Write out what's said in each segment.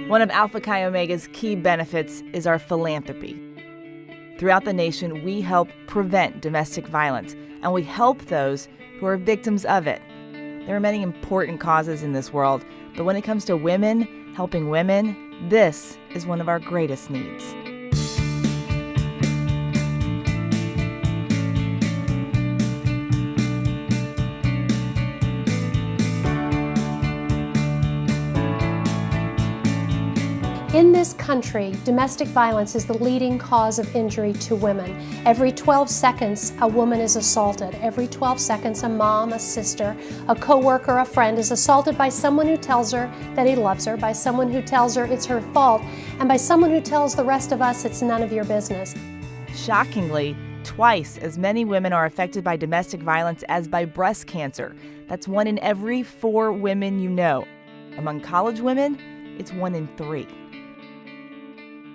One of Alpha Chi Omega's key benefits is our philanthropy. Throughout the nation, we help prevent domestic violence, and we help those who are victims of it. There are many important causes in this world, but when it comes to women, helping women, this is one of our greatest needs. In this country, domestic violence is the leading cause of injury to women. Every 12 seconds, a woman is assaulted. Every 12 seconds, a mom, a sister, a coworker, a friend is assaulted by someone who tells her that he loves her, by someone who tells her it's her fault, and by someone who tells the rest of us it's none of your business. Shockingly, twice as many women are affected by domestic violence as by breast cancer. That's 1 in every 4 women you know. Among college women, it's 1 in 3.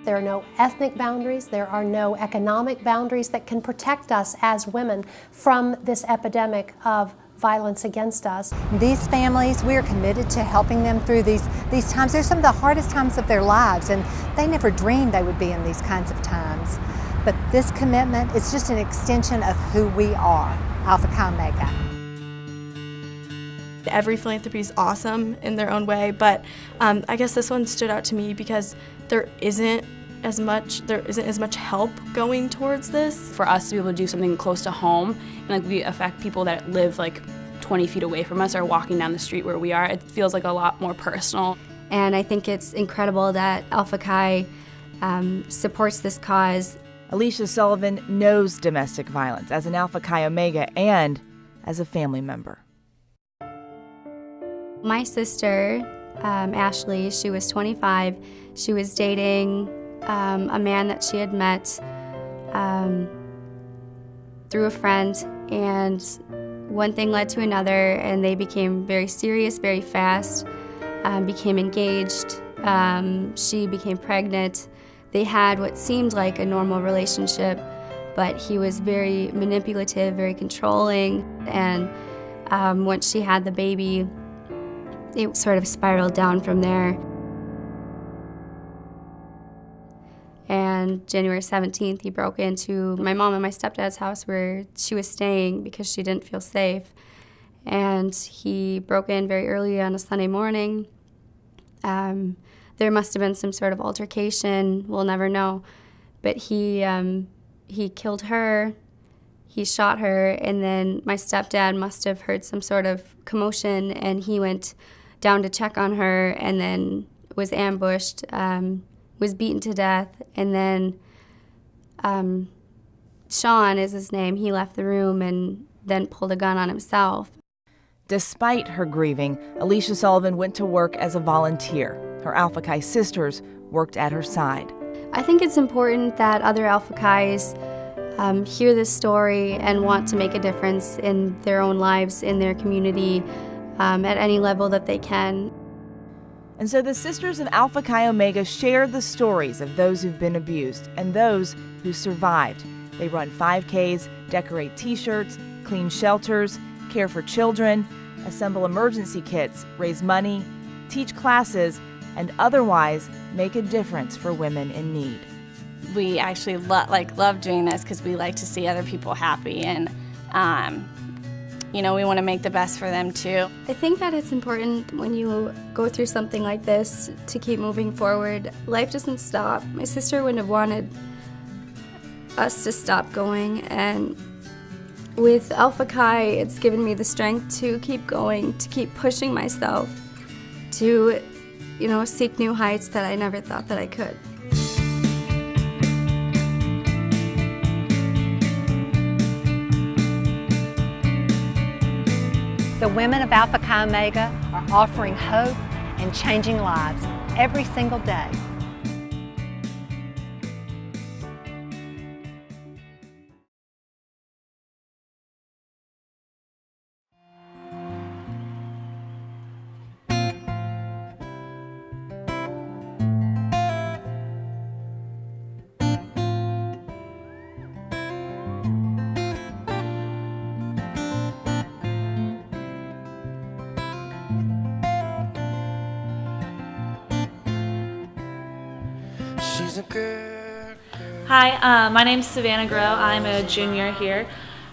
There are no ethnic boundaries, there are no economic boundaries that can protect us as women from this epidemic of violence against us. These families, we are committed to helping them through these times. They're some of the hardest times of their lives, and they never dreamed they would be in these kinds of times. But this commitment is just an extension of who we are, Alpha Chi Omega. Every philanthropy is awesome in their own way, but I guess this one stood out to me because there isn't as much help going towards this. For us to be able to do something close to home and we affect people that live 20 feet away from us or walking down the street where we are, it feels like a lot more personal. And I think it's incredible that Alpha Chi supports this cause. Alicia Sullivan knows domestic violence as an Alpha Chi Omega and as a family member. My sister, Ashley, she was 25. She was dating a man that she had met through a friend, and one thing led to another, and they became very serious very fast, became engaged. She became pregnant. They had what seemed like a normal relationship, but he was very manipulative, very controlling, and once she had the baby, it sort of spiraled down from there. And January 17th, he broke into my mom and my stepdad's house where she was staying because she didn't feel safe. And he broke in very early on a Sunday morning. There must have been some sort of altercation, we'll never know. But he killed her, he shot her, and then my stepdad must have heard some sort of commotion, and he went down to check on her, and then was ambushed, was beaten to death, and then Sean is his name. He left the room and then pulled a gun on himself. Despite her grieving, Alicia Sullivan went to work as a volunteer. Her Alpha Chi sisters worked at her side. I think it's important that other Alpha Chis hear this story and want to make a difference in their own lives, in their community, at any level that they can. And so the Sisters of Alpha Chi Omega share the stories of those who've been abused and those who survived. They run 5Ks, decorate T-shirts, clean shelters, care for children, assemble emergency kits, raise money, teach classes, and otherwise make a difference for women in need. We actually love doing this because we like to see other people happy, and we want to make the best for them too. I think that it's important when you go through something like this to keep moving forward. Life doesn't stop. My sister wouldn't have wanted us to stop going, and with Alpha Chi, it's given me the strength to keep going, to keep pushing myself, to seek new heights that I never thought that I could. The women of Alpha Chi Omega are offering hope and changing lives every single day. She's a good. Hi, my name's Savannah Groh. I'm a junior here.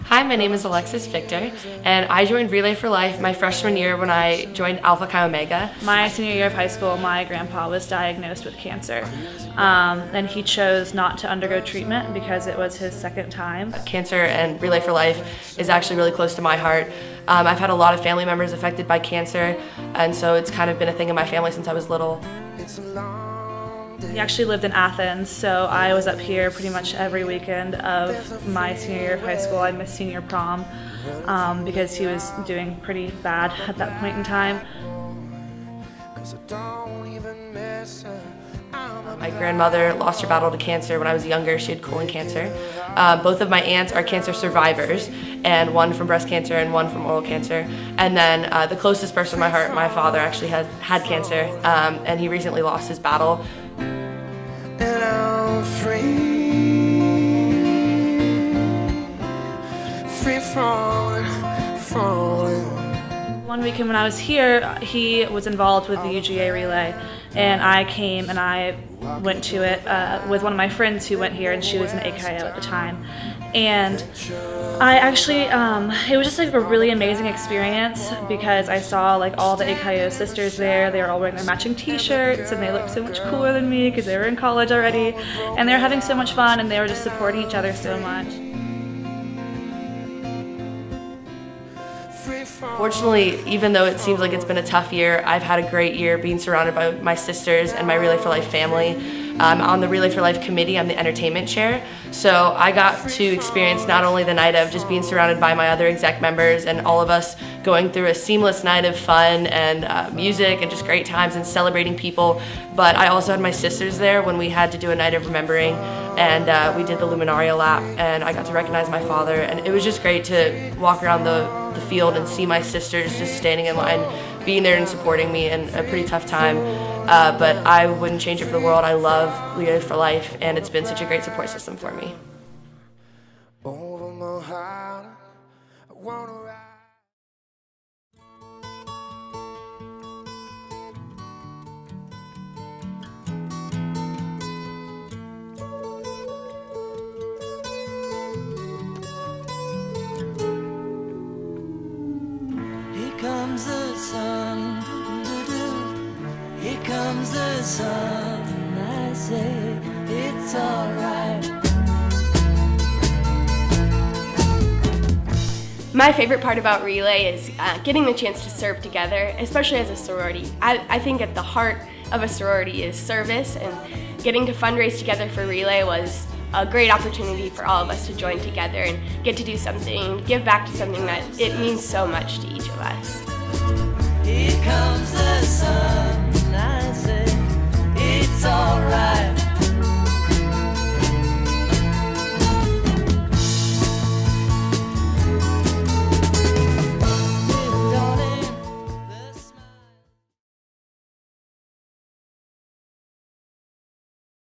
Hi, my name is Alexis Victor, and I joined Relay for Life my freshman year when I joined Alpha Chi Omega. My senior year of high school, my grandpa was diagnosed with cancer, and he chose not to undergo treatment because it was his second time. Cancer and Relay for Life is actually really close to my heart. I've had a lot of family members affected by cancer, and so it's kind of been a thing in my family since I was little. He actually lived in Athens, so I was up here pretty much every weekend of my senior year of high school. I missed senior prom because he was doing pretty bad at that point in time. My grandmother lost her battle to cancer when I was younger. She had colon cancer. Both of my aunts are cancer survivors, and one from breast cancer and one from oral cancer. And then the closest person to my heart, my father, actually had cancer, and he recently lost his battle. And I'm free falling. One weekend when I was here, he was involved with the UGA relay, and I came and I went to it with one of my friends who went here, and she was an AKIO at the time. And I actually, it was just like a really amazing experience because I saw like all the AKIO sisters there. They were all wearing their matching t-shirts, and they looked so much cooler than me because they were in college already, and they were having so much fun, and they were just supporting each other so much. Fortunately, even though it seems like it's been a tough year, I've had a great year being surrounded by my sisters and my Relay for Life family. On the Relay for Life committee, I'm the entertainment chair, so I got to experience not only the night of just being surrounded by my other exec members and all of us going through a seamless night of fun and music and just great times and celebrating people, but I also had my sisters there when we had to do a night of remembering, and we did the Luminaria lap, and I got to recognize my father, and it was just great to walk around the field and see my sisters just standing in line, being there and supporting me in a pretty tough time. But I wouldn't change it for the world. I love Relay for Life, and it's been such a great support system for me. Over my heart, I wanna ride. Here comes the sun, here comes the sun, and I say it's alright. My favorite part about Relay is getting the chance to serve together, especially as a sorority. I think at the heart of a sorority is service, and getting to fundraise together for Relay was a great opportunity for all of us to join together and get to do something, give back to something that it means so much to each of us.